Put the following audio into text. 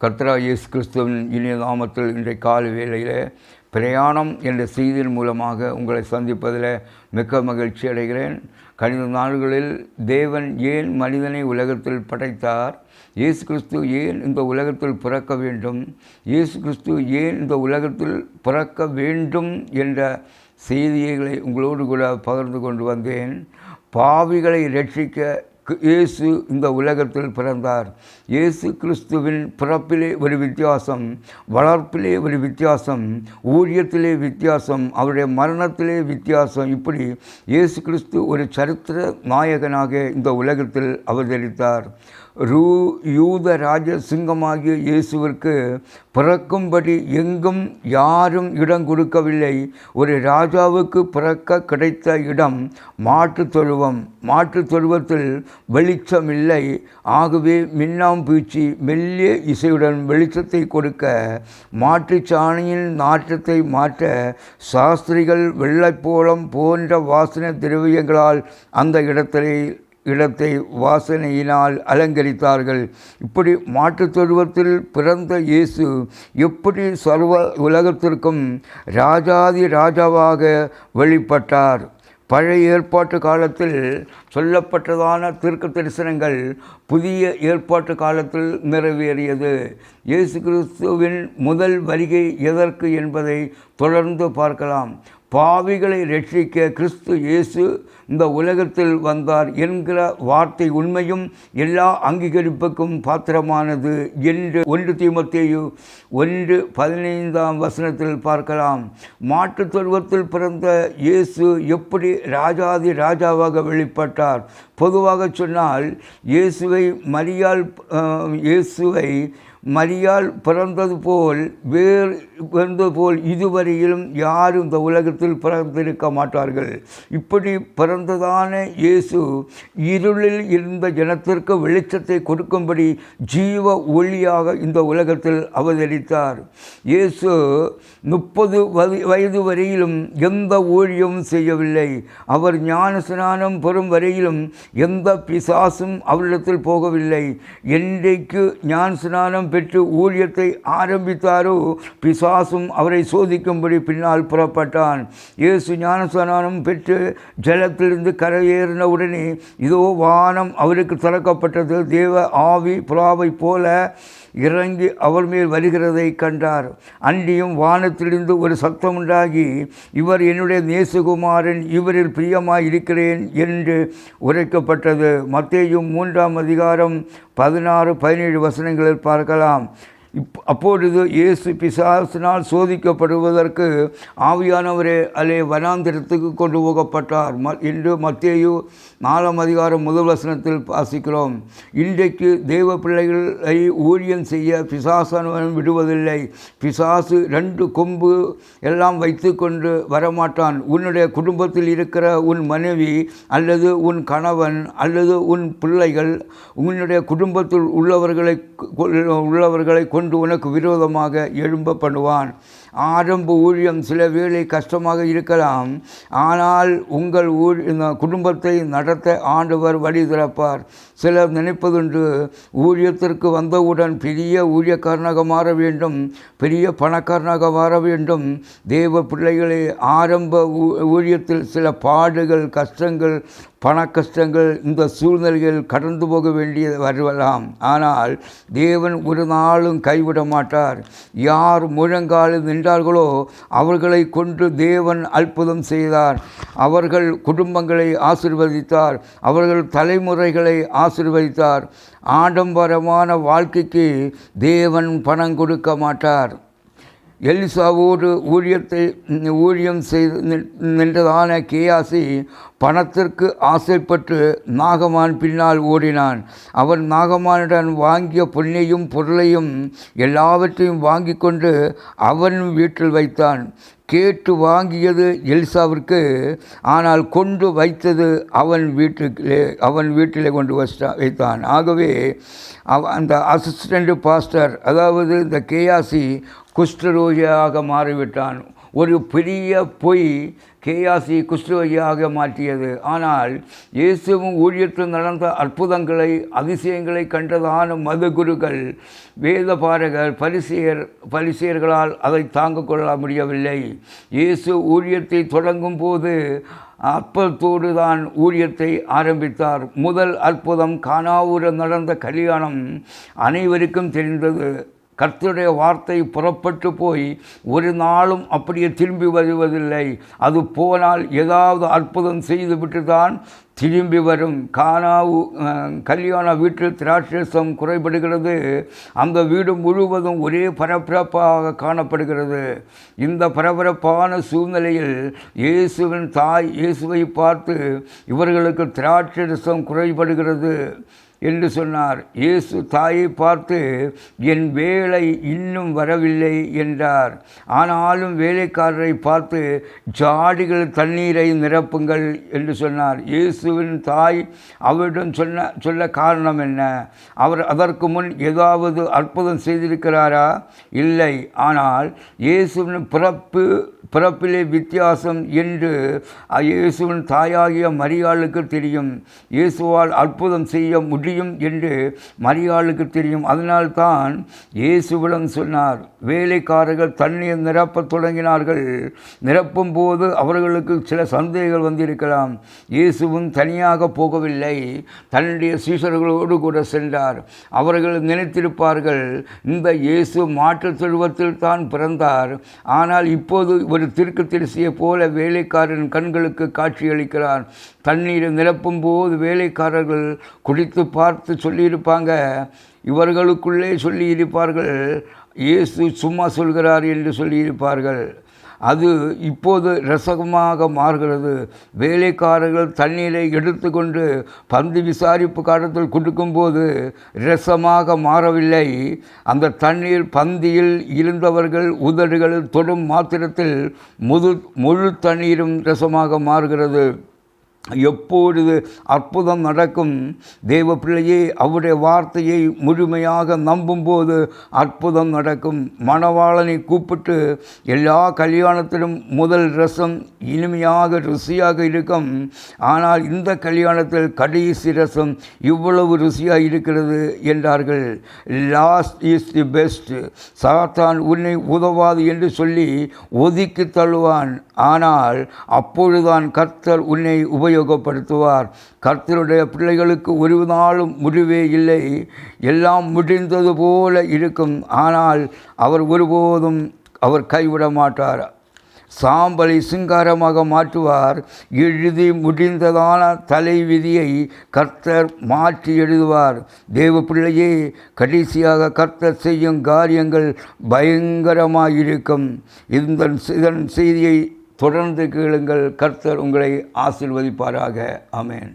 கர்த்தராகிய இயேசு கிறிஸ்துவின் இனிய நாமத்தில் இன்றைய காலை வேளையில் பிரயாணம் என்ற செய்தியின் மூலமாக உங்களை சந்திப்பதில் மிக்க மகிழ்ச்சி அடைகிறேன். கடந்த நாள்களில் தேவன் ஏன் மனிதனை உலகத்தில் படைத்தார், இயேசு கிறிஸ்து ஏன் இந்த உலகத்தில் பிறக்க வேண்டும், இயேசு கிறிஸ்து ஏன் இந்த உலகத்தில் பிறக்க வேண்டும் என்ற செய்திகளை உங்களோடு கூட பகிர்ந்து கொண்டு வந்தேன். பாவிகளை ரட்சிக்க இயேசு இந்த உலகத்தில் பிறந்தார். இயேசு கிறிஸ்துவின் பிறப்பிலே ஒரு வித்தியாசம், வளர்ப்பிலே ஒரு வித்தியாசம், ஊழியத்திலே வித்தியாசம், அவருடைய மரணத்திலே வித்தியாசம். இப்படி இயேசு கிறிஸ்து ஒரு சரித்திர நாயகனாக இந்த உலகத்தில் அவதரித்தார். யூத ராஜ சிங்கமாகிய இயேசுவிற்கு பிறக்கும்படி எங்கும் யாரும் இடம் கொடுக்கவில்லை. ஒரு ராஜாவுக்கு பிறக்க கிடைத்த இடம் மாட்டுத் தொழுவம். மாட்டுத் தொழுவத்தில் வெளிச்சம் இல்லை. ஆகவே மின்னாம்பூச்சி மெல்லிய இசையுடன் வெளிச்சத்தை கொடுக்க மாட்டுச்சாணியின் நாற்றத்தை மாற்ற சாஸ்திரிகள் வெள்ளைப்போளம் போன்ற வாசனை திரவியங்களால் அந்த இடத்தை வாசனையினால் அலங்கரித்தார்கள். இப்படி மாட்டுத் தொழுவத்தில் பிறந்த இயேசு எப்படி சர்வ உலகத்திற்கும் ராஜாதி ராஜாவாக வெளிப்பட்டார். பழைய ஏற்பாட்டு காலத்தில் சொல்லப்பட்டதான தீர்க்க தரிசனங்கள் புதிய ஏற்பாட்டு காலத்தில் நிறைவேறியது. இயேசு கிறிஸ்துவின் முதல் வருகை எதற்கு என்பதை தொடர்ந்து பார்க்கலாம். பாவிகளை ரட்சிக்க கிறிஸ்து இயேசு இந்த உலகத்தில் வந்தார் என்கிற வார்த்தை உண்மையும் எல்லா அங்கீகரிப்புக்கும் பாத்திரமானது என்று 1 தீமோத்தேயு 1:15 பார்க்கலாம். மாட்டுத் தொழுவத்தில் பிறந்த இயேசு எப்படி ராஜாதி ராஜாவாக வெளிப்பட்டார்? பொதுவாக சொன்னால் இயேசுவை மரியாள் பிறந்தது போல் இதுவரையிலும் யாரும் இந்த உலகத்தில் பிறந்திருக்க மாட்டார்கள். இப்படி பிறந்ததான இயேசு இருளில் இருந்த ஜனத்திற்கு வெளிச்சத்தை கொடுக்கும்படி ஜீவ ஒளியாக இந்த உலகத்தில் அவதரித்தார். இயேசு 30 வயது வரையிலும் எந்த ஊழியமும் செய்யவில்லை. அவர் ஞான ஸ்நானம் பெறும் வரையிலும் எந்த பிசாசும் அவரிடத்தில் போகவில்லை. என்றைக்கு ஞான ஸ்நானம் பெற்று ஊழியத்தை ஆரம்பித்தாரோ பிசாசும் அவரை சோதிக்கும்படி பின்னால் புறப்பட்டான். இயேசு ஞானஸ்நானம் பெற்று ஜலத்திலிருந்து கரையேறின உடனே இதோ வானம் அவருக்கு திறக்கப்பட்டது. தேவ ஆவி புறாவை போல இறங்கி அவர் மேல் வருகிறதை கண்டார். அன்றியும் வானத்திலிருந்து ஒரு சத்தம் உண்டாகி, இவர் என்னுடைய நேசகுமாரன், இவரில் பிரியமாய் இருக்கிறேன் என்று உரைக்கப்பட்டது. மத்தேயு 3:16-17 பார்க்கலாம். அப்பொழுது இயேசு பிசாசினால் சோதிக்கப்படுவதற்கு ஆவியானவரே வனாந்திரத்துக்கு கொண்டு போகப்பட்டார் என்று மத்தேயு 4:1 வாசிக்கிறோம். இன்றைக்கு தேவ பிள்ளைகளை ஊழியம் செய்ய பிசாசானவன் விடுவதில்லை. பிசாசு 2 கொம்பு எல்லாம் வைத்து கொண்டு வரமாட்டான். உன்னுடைய குடும்பத்தில் இருக்கிற உன் மனைவி அல்லது உன் கணவன் அல்லது உன் பிள்ளைகள், உன்னுடைய குடும்பத்தில் உள்ளவர்களை கொண்டு உனக்கு விரோதமாக எழும்ப பண்ணுவான். ஆரம்ப ஊழியம் சில வேளை கஷ்டமாக இருக்கலாம். ஆனால் உங்கள் குடும்பத்தை நடத்த ஆண்டவர் வழி திறப்பார். சிலர் நினைப்பதுண்டு, ஊழியத்திற்கு வந்தவுடன் பெரிய ஊழியக்காரனாக மாற வேண்டும், பெரிய பணக்காரனாக மாற வேண்டும். தேவ பிள்ளைகளே, ஆரம்ப ஊழியத்தில் சில பாடுகள், கஷ்டங்கள், பண கஷ்டங்கள், இந்த சூழ்நிலைகள் கடந்து போக வேண்டியது வரலாம். ஆனால் தேவன் ஒரு நாளும் கைவிட மாட்டார். யார் முழங்காலில் நின்றார்களோ அவர்களை கொண்டு தேவன் அற்புதம் செய்தார். அவர்கள் குடும்பங்களை ஆசீர்வதித்தார், அவர்கள் தலைமுறைகளை ஆசீர்வதித்தார். ஆடம்பரமான வாழ்க்கைக்கு தேவன் பணம் கொடுக்க மாட்டார். எலிசாவோடு ஊழியம் செய்து நின்றதான கேயாசி பணத்திற்கு ஆசைப்பட்டு நாகமான் பின்னால் ஓடினான். அவன் நாகமானிடம் வாங்கிய பொன்னையும் பொருளையும் எல்லாவற்றையும் வாங்கி கொண்டு அவன் வீட்டில் வைத்தான். கேட்டு வாங்கியது எலிசாவிற்கு, ஆனால் கொண்டு வைத்தது அவன் வீட்டிலே கொண்டு வைத்தான். ஆகவே அந்த அசிஸ்டண்ட் பாஸ்டர், அதாவது இந்த கேயாசி குஷ்டரோகியாக மாறிவிட்டான். ஒரு பெரிய பொய் கேயாசி குஷ்டரோகியாக மாற்றியது. ஆனால் இயேசுவும் ஊழியத்தில் நடந்த அற்புதங்களை அதிசயங்களை கண்டதான மதகுருக்கள் வேதபாரகர் பரிசேயர்களால் அதை தாங்க கொள்ள முடியவில்லை. இயேசு ஊழியத்தை தொடங்கும் போது அற்பத்தோடு தான் ஊழியத்தை ஆரம்பித்தார். முதல் அற்புதம் கானாவூரில் நடந்த கல்யாணம் அனைவருக்கும் தெரிந்தது. கர்த்தருடைய வார்த்தை புறப்பட்டு போய் ஒரு நாளும் அப்படியே திரும்பி வருவதில்லை. அது போனால் ஏதாவது அற்புதம் செய்துவிட்டு தான் திரும்பி வரும். கல்யாண வீட்டில் திராட்சரசம் குறைபடுகிறது. அந்த வீடு முழுவதும் ஒரே பரபரப்பாக காணப்படுகிறது. இந்த பரபரப்பான சூழ்நிலையில் இயேசுவின் தாய் இயேசுவை பார்த்து, இவர்களுக்கு திராட்சரசம் குறைபடுகிறது என்று சொன்னார். இயேசு தாயை பார்த்து, என் வேலை இன்னும் வரவில்லை என்றார். ஆனாலும் வேலைக்காரரை பார்த்து, ஜாடிகள் தண்ணீரை நிரப்புங்கள் என்று சொன்னார். இயேசுவின் தாய் அவரிடம் சொல்ல காரணம் என்ன? அவர் அதற்கு முன் ஏதாவது அற்புதம் செய்திருக்கிறாரா? இல்லை. ஆனால் இயேசுவின் பிறப்பிலே வித்தியாசம் என்று இயேசுவின் தாயாகிய மரியாளுக்கு தெரியும். இயேசுவால் அற்புதம் செய்ய முடியும் என்று மரியாளுக்கு தெரியும். அதனால்தான் இயேசுவிடம் சொன்னார். வேலைக்காரர்கள் தண்ணீர் நிரப்பத் தொடங்கினார்கள். நிரப்பும் போது அவர்களுக்கு சில சந்தேகங்கள் வந்திருக்கலாம். இயேசுவும் தனியாக போகவில்லை, தன்னுடைய சீஷர்களோடு கூட சென்றார். அவர்கள் நினைத்திருப்பார்கள், இந்த இயேசு மாற்றுத் தொழுவத்தில் தான் பிறந்தார், ஆனால் இப்போது ஒரு தீர்க்கதரிசியை போல வேலைக்காரன் கண்களுக்கு காட்சியளிக்கிறார். தண்ணீரை நிரப்பும் போது வேலைக்காரர்கள் குடித்து பார்த்து சொல்லியிருப்பாங்க, இவர்களுக்குள்ளே சொல்லியிருப்பார்கள், இயேசு சும்மா சொல்கிறார் என்று சொல்லியிருப்பார்கள். அது இப்போது ரசகமாக மாறுகிறது. வேலைக்காரர்கள் தண்ணீரை எடுத்துக்கொண்டு பந்தி விசாரிப்பு காலத்தில் கொடுக்கும்போது ரசமாக மாறவில்லை. அந்த தண்ணீர் பந்தியில் இருந்தவர்கள் உதடுகளில் தொடும் மாத்திரத்தில் முழு தண்ணீரும் ரசமாக மாறுகிறது. எப்பொழுது அற்புதம் நடக்கும்? தேவ பிள்ளையே, அவருடைய வார்த்தையை முழுமையாக நம்பும்போது அற்புதம் நடக்கும். மணவாளனை கூப்பிட்டு எல்லா கல்யாணத்திலும் முதல் ரசம் இனிமையாக ருசியாக இருக்கும். ஆனால் இந்த கல்யாணத்தில் கடைசி ரசம் இவ்வளவு ருசியாக இருக்கிறது என்றார்கள். Last is the best. சாத்தான் உன்னை உதவாது என்று சொல்லி ஒதுக்கி தள்ளுவான். ஆனால் அப்பொழுதுதான் கர்த்தர் உன்னை உபயோகப்படுத்துவார். கர்த்தருடைய பிள்ளைகளுக்கு ஒரு நாளும் முடிவே இல்லை. எல்லாம் முடிந்தது போல இருக்கும். ஆனால் அவர் ஒருபோதும் கைவிட மாட்டார். சாம்பலை சிங்காரமாக மாற்றுவார். எழுதி முடிந்ததான தலைவிதியை கர்த்தர் மாற்றி எழுதுவார். தேவ பிள்ளையே, கடைசியாக கர்த்தர் செய்யும் காரியங்கள் பயங்கரமாயிருக்கும். இதன் செய்தியை தொடர்ந்து கேளுங்கள். கர்த்தர் உங்களை ஆசீர்வதிப்பாராக. ஆமென்.